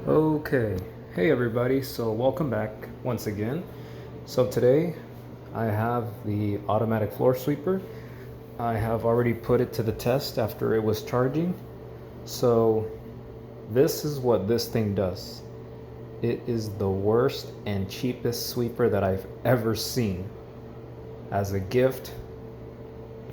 Okay, hey everybody, so welcome back once again. So today I have the automatic floor sweeper. I have already put it to the test after it was charging. So this is what this thing does. It is the worst and cheapest sweeper that I've ever seen. As a gift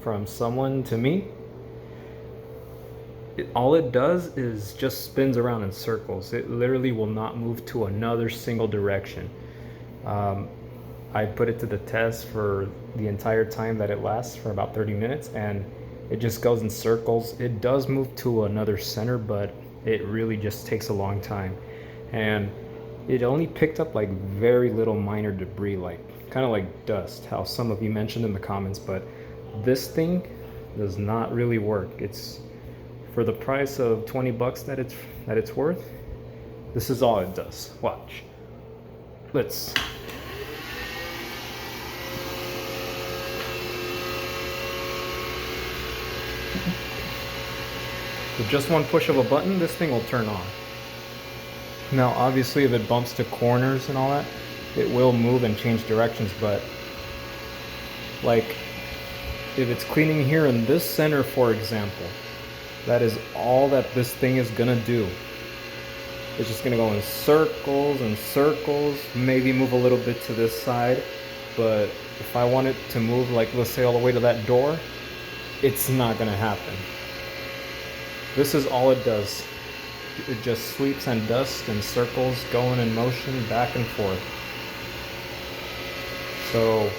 from someone to me, all it does is just spins around in circles. It literally will not move to another single direction. Um, I put it to the test for the entire time that it lasts, for about 30 minutes, and it just goes in circles. It does move to another center, but it really just takes a long time. And it only picked up like very little minor debris, like kind of like dust, how some of you mentioned in the comments, but this thing does not really work. It's for the price of 20 bucks that it's worth. This is all it does. Watch. Let's With just one push of a button, this thing will turn on. Now, obviously, if it bumps to corners and all that, it will move and change directions, but like if it's cleaning here in this center, for example, that is all that this thing is gonna do. It's just gonna go in circles and circles, maybe move a little bit to this side, but if I want it to move, like let's say all the way to that door, it's not gonna happen. This is all it does. It just sweeps and dusts in circles, going in motion back and forth. So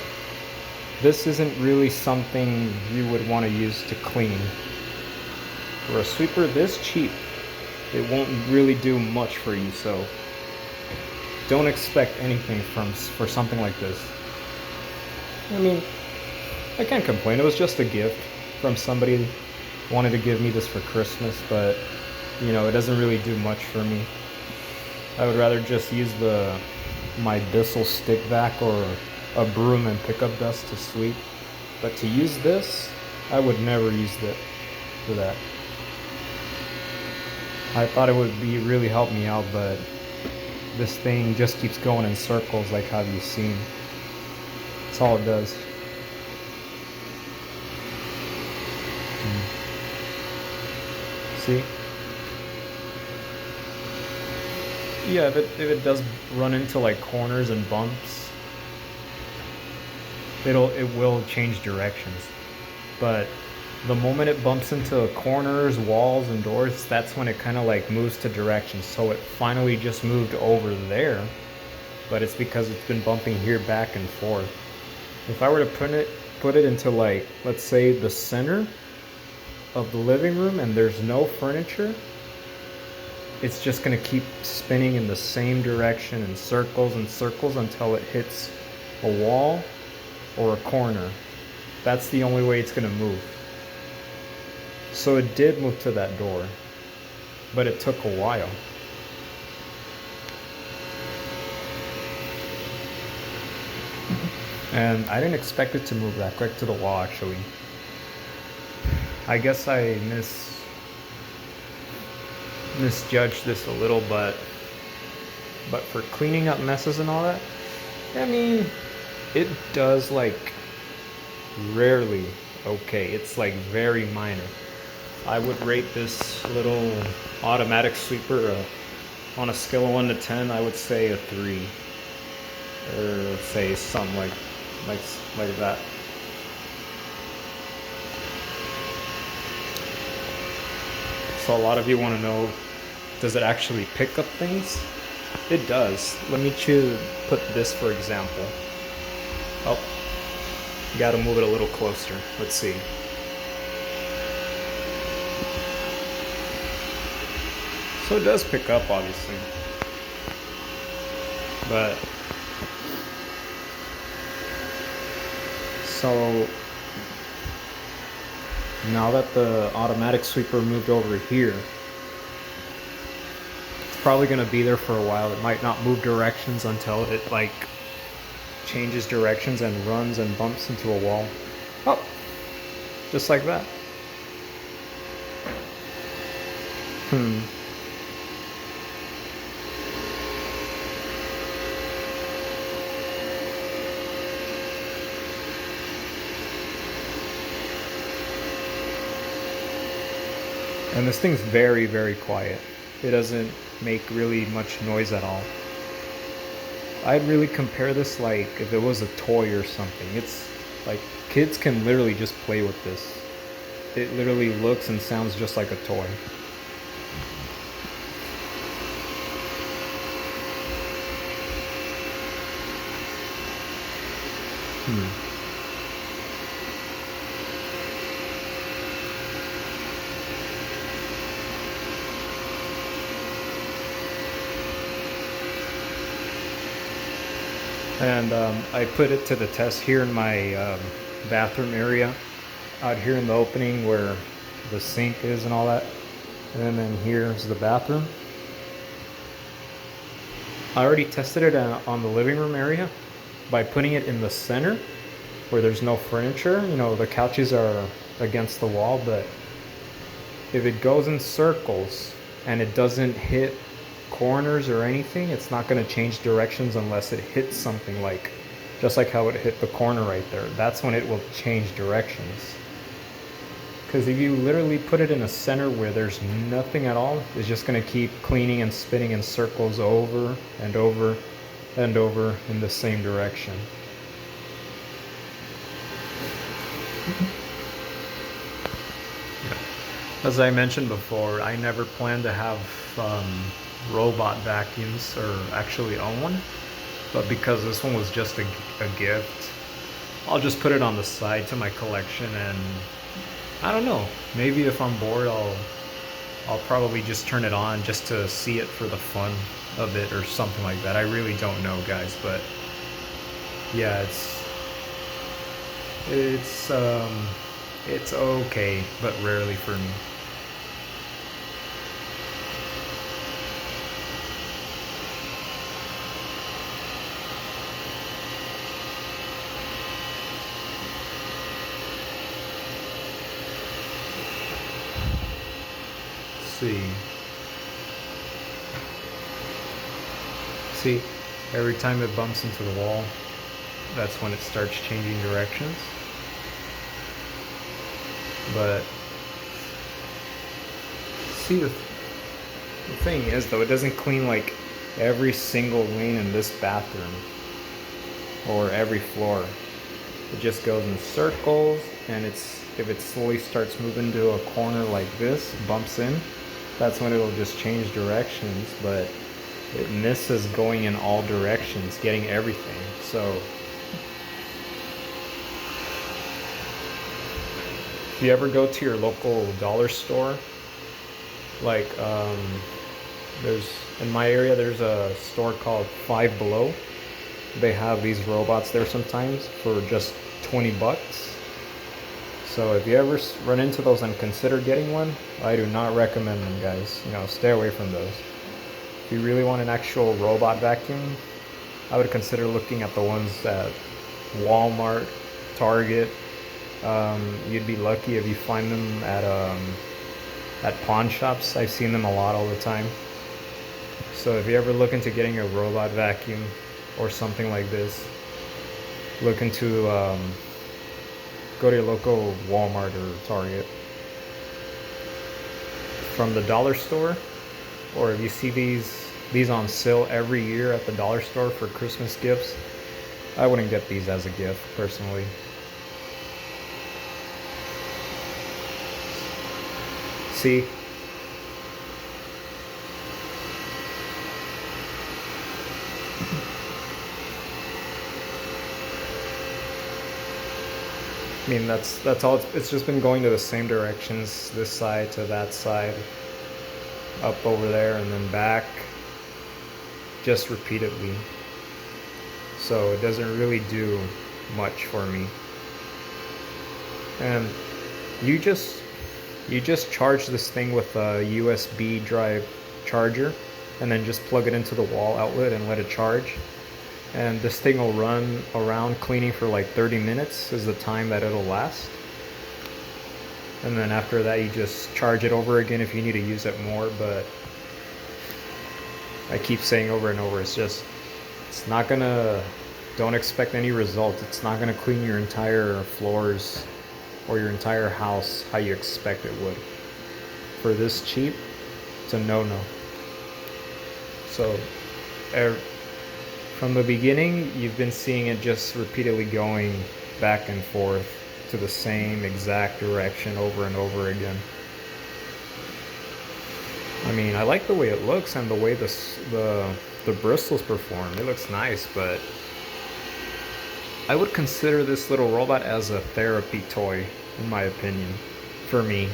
this isn't really something you would want to use to clean. For a sweeper this cheap, it won't really do much for you, so don't expect anything for something like this. I mean, I can't complain. It was just a gift from somebody who wanted to give me this for Christmas, but you know, it doesn't really do much for me. I would rather just use my Bissell stick vac or a broom and pick up dust to sweep. But to use this, I would never use it for that. I thought it would really help me out, but this thing just keeps going in circles like how you've seen. That's all it does. See? Yeah, if it does run into like corners and bumps, it will change directions. But the moment it bumps into corners, walls, and doors, that's when it kind of like moves to directions. So it finally just moved over there, but it's because it's been bumping here back and forth. If I were to put it into like, let's say the center of the living room and there's no furniture, it's just going to keep spinning in the same direction in circles and circles until it hits a wall or a corner. That's the only way it's going to move. So it did move to that door, but it took a while. And I didn't expect it to move that quick to the wall, actually. I guess I misjudged this a little, but for cleaning up messes and all that, I mean, it does like rarely okay. It's like very minor. I would rate this little automatic sweeper on a scale of 1 to 10, I would say a 3, or let's say something like that. So a lot of you want to know, does it actually pick up things? It does. Let me put this for example. Oh, you gotta move it a little closer. Let's see. So it does pick up, obviously. But so now that the automatic sweeper moved over here, it's probably going to be there for a while. It might not move directions until it like changes directions and runs and bumps into a wall. Oh, just like that. And this thing's very, very quiet. It doesn't make really much noise at all. I'd really compare this like if it was a toy or something. It's like kids can literally just play with this. It literally looks and sounds just like a toy. Hmm. And I put it to the test here in my bathroom area, out here in the opening where the sink is and all that. And then here's the bathroom. I already tested it on the living room area by putting it in the center where there's no furniture. You know, the couches are against the wall, but if it goes in circles and it doesn't hit corners or anything, it's not going to change directions unless it hits something, like just like how it hit the corner right there. That's when it will change directions. Because if you literally put it in a center where there's nothing at all, it's just going to keep cleaning and spinning in circles over and over and over in the same direction. As I mentioned before, I never planned to have robot vacuums or actually own one, but because this one was just a gift, I'll just put it on the side to my collection. And I don't know, maybe if I'm bored, I'll probably just turn it on just to see it for the fun of it or something like that. I really don't know, guys, but yeah, it's okay, but rarely for me. See. See, every time it bumps into the wall, that's when it starts changing directions. But see, the thing is though, it doesn't clean like every single lane in this bathroom or every floor. It just goes in circles, and if it slowly starts moving to a corner like this, bumps in, that's when it'll just change directions. But it misses going in all directions, getting everything. So if you ever go to your local dollar store, like there's in my area, there's a store called Five Below. They have these robots there sometimes for just 20 bucks. So if you ever run into those and consider getting one, I do not recommend them, guys. You know, stay away from those. If you really want an actual robot vacuum, I would consider looking at the ones at Walmart, Target. You'd be lucky if you find them at pawn shops. I've seen them a lot all the time. So if you ever look into getting a robot vacuum or something like this, look into go to your local Walmart or Target. From the dollar store, or if you see these on sale every year at the dollar store for Christmas gifts, I wouldn't get these as a gift personally. See? I mean, that's all. It's just been going to the same directions, this side to that side, up over there, and then back, just repeatedly. So it doesn't really do much for me. And you just charge this thing with a USB drive charger, and then just plug it into the wall outlet and let it charge. And this thing will run around cleaning for like 30 minutes is the time that it'll last. And then after that, you just charge it over again if you need to use it more. But I keep saying over and over, it's not gonna, don't expect any results. It's not gonna clean your entire floors or your entire house how you expect it would. for this cheap, it's a no-no. So from the beginning, you've been seeing it just repeatedly going back and forth to the same exact direction over and over again. I mean, I like the way it looks and the way the bristles perform. It looks nice, but I would consider this little robot as a therapy toy, in my opinion, for me.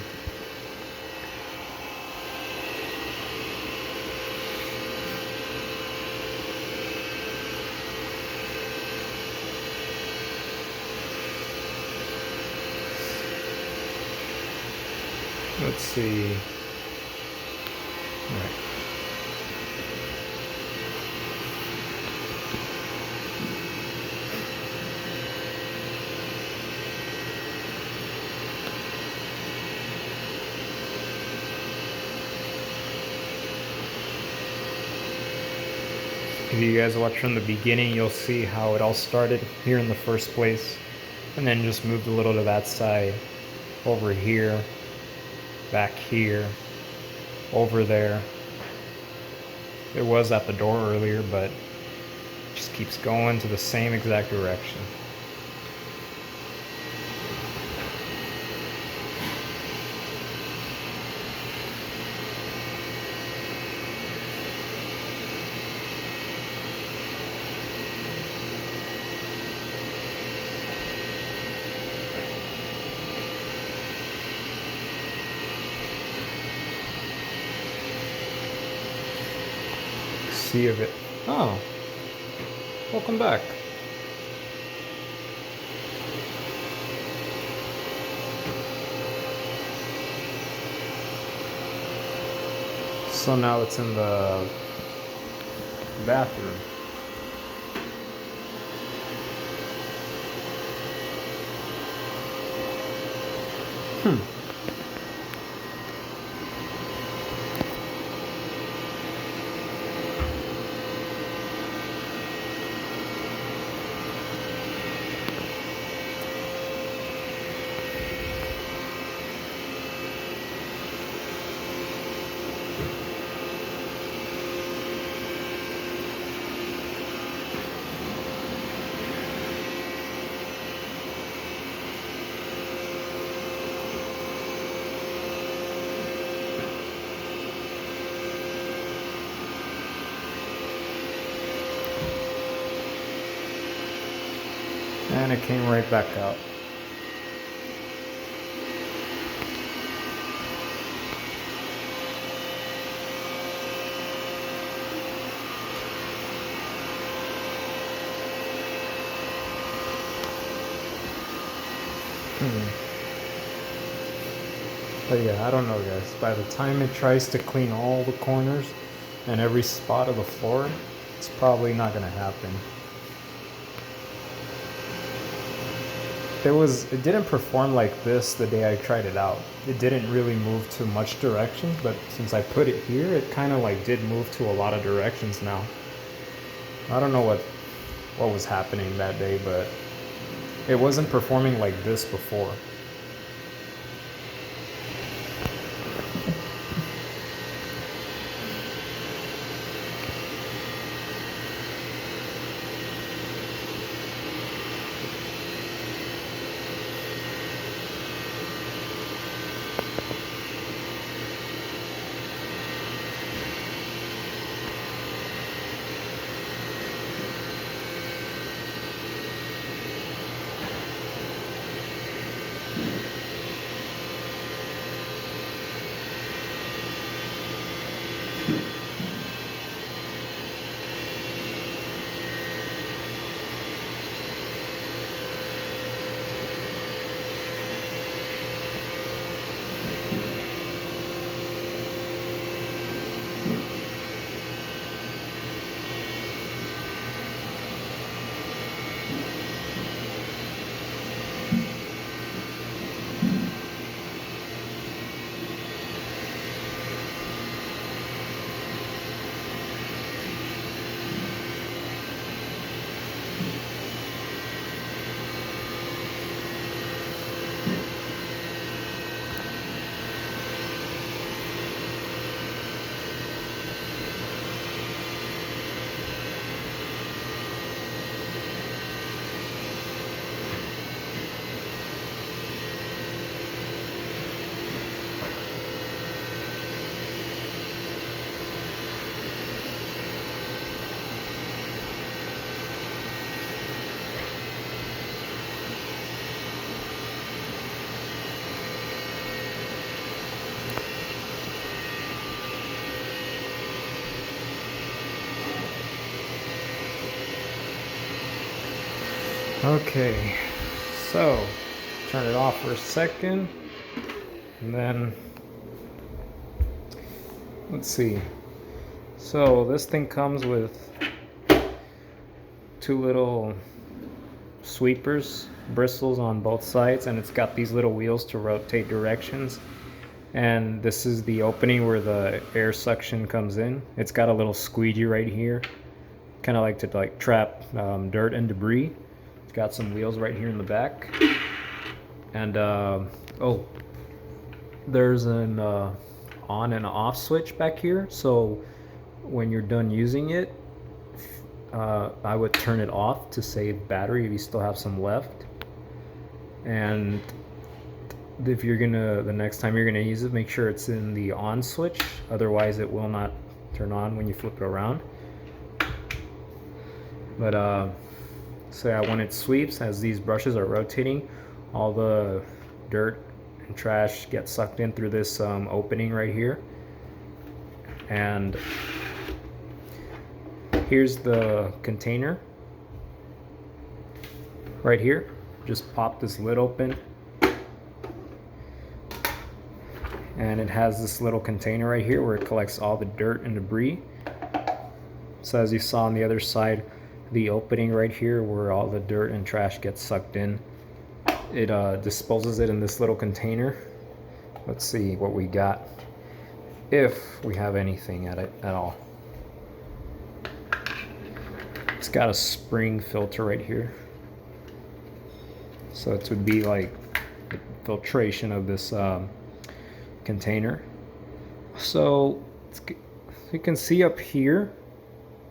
Let's see. All right. If you guys watch from the beginning, you'll see how it all started here in the first place, and then just moved a little to that side, over here, back here, over there. It was at the door earlier, but it just keeps going to the same exact direction. Sea of it. Oh, welcome back. So now it's in the bathroom. And it came right back out. But yeah, I don't know, guys. By the time it tries to clean all the corners and every spot of the floor, it's probably not going to happen. It didn't perform like this the day I tried it out. It didn't really move to much directions, but since I put it here, it kind of like did move to a lot of directions now. I don't know what was happening that day, but it wasn't performing like this before. Okay, so turn it off for a second, and then let's see. So this thing comes with two little sweepers, bristles on both sides, and it's got these little wheels to rotate directions. And this is the opening where the air suction comes in. It's got a little squeegee right here, kind of like to trap dirt and debris. It's got some wheels right here in the back, and oh, there's an on and off switch back here. So when you're done using it, I would turn it off to save battery if you still have some left. And if you're gonna, the next time you're gonna use it, make sure it's in the on switch, otherwise it will not turn on when you flip it around. But so yeah, when it sweeps, as these brushes are rotating, all the dirt and trash gets sucked in through this opening right here. And here's the container right here. Just pop this lid open, and it has this little container right here where it collects all the dirt and debris. So as you saw on the other side, the opening right here where all the dirt and trash gets sucked in, it disposes it in this little container. Let's see what we got, if we have anything at it at all. It's got a spring filter right here, so it would be like the filtration of this container. So you can see up here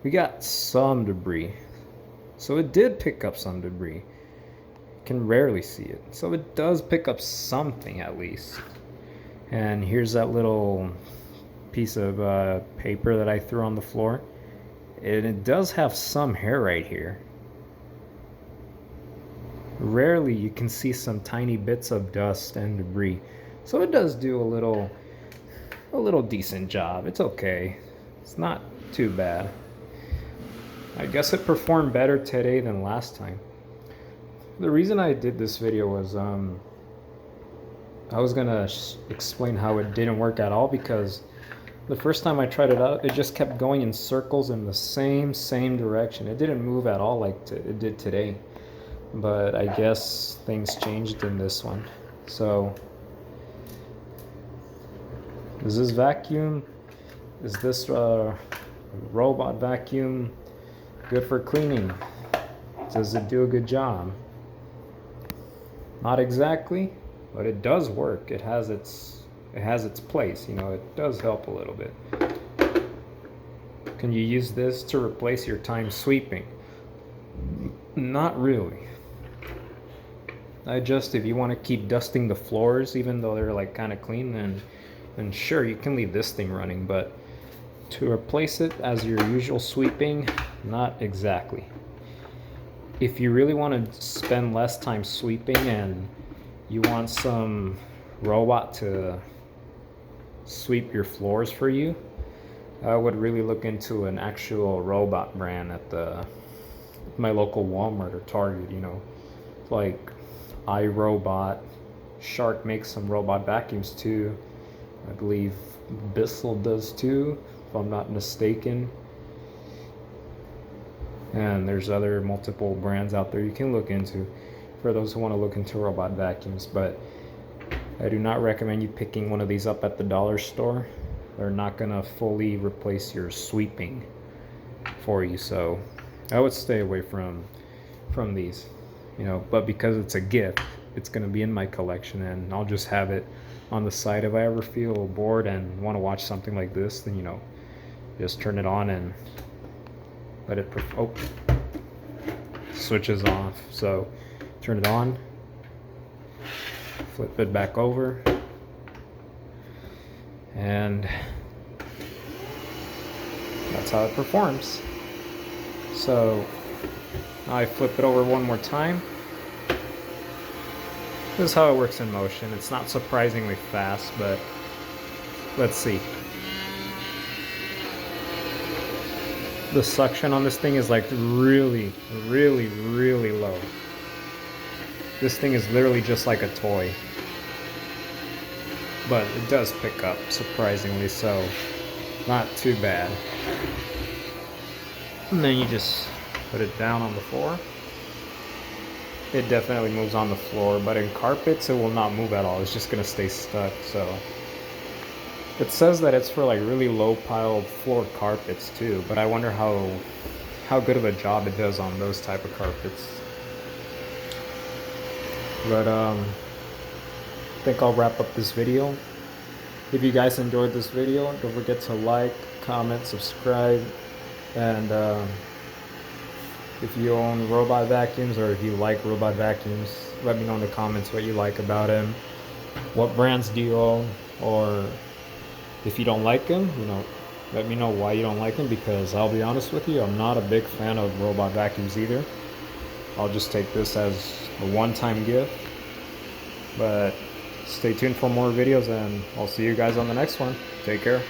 we got some debris, so it did pick up some debris. You can rarely see it, so it does pick up something at least. And here's that little piece of paper that I threw on the floor, and it does have some hair right here. Rarely you can see some tiny bits of dust and debris, so it does do a little decent job. It's okay, it's not too bad. I guess it performed better today than last time. The reason I did this video was I was gonna explain how it didn't work at all, because the first time I tried it out, it just kept going in circles in the same direction. It didn't move at all like it did today. But I guess things changed in this one. So is this vacuum, is this robot vacuum good for cleaning? Does it do a good job? Not exactly, but it does work. It has its place, you know. It does help a little bit. Can you use this to replace your time sweeping? Not really. If you want to keep dusting the floors even though they're like kind of clean, then sure, you can leave this thing running. But to replace it as your usual sweeping, not exactly. If you really want to spend less time sweeping and you want some robot to sweep your floors for you, I would really look into an actual robot brand at my local Walmart or Target, you know, like iRobot. Shark makes some robot vacuums too. I believe Bissell does too, if I'm not mistaken. And there's other multiple brands out there you can look into for those who want to look into robot vacuums. But I do not recommend you picking one of these up at the dollar store. They're not gonna fully replace your sweeping for you, so I would stay away from these, you know. But because it's a gift, it's gonna be in my collection, and I'll just have it on the side. If I ever feel bored and want to watch something like this, then, you know, just turn it on and let it switches off. So turn it on, flip it back over, and that's how it performs. So now I flip it over one more time. This is how it works in motion. It's not surprisingly fast, but let's see. The suction on this thing is like really, really, really low. This thing is literally just like a toy. But it does pick up, surprisingly so. Not too bad. And then you just put it down on the floor. It definitely moves on the floor, but in carpets it will not move at all. It's just gonna stay stuck. So it says that it's for like really low piled floor carpets too, but I wonder how good of a job it does on those type of carpets. But I think I'll wrap up this video. If you guys enjoyed this video, don't forget to like, comment, subscribe, and if you own robot vacuums or if you like robot vacuums, let me know in the comments what you like about them. What brands do you own? Or if you don't like them, let me know why you don't like them, because I'll be honest with you, I'm not a big fan of robot vacuums either. I'll just take this as a one-time gift. But stay tuned for more videos, and I'll see you guys on the next one. Take care.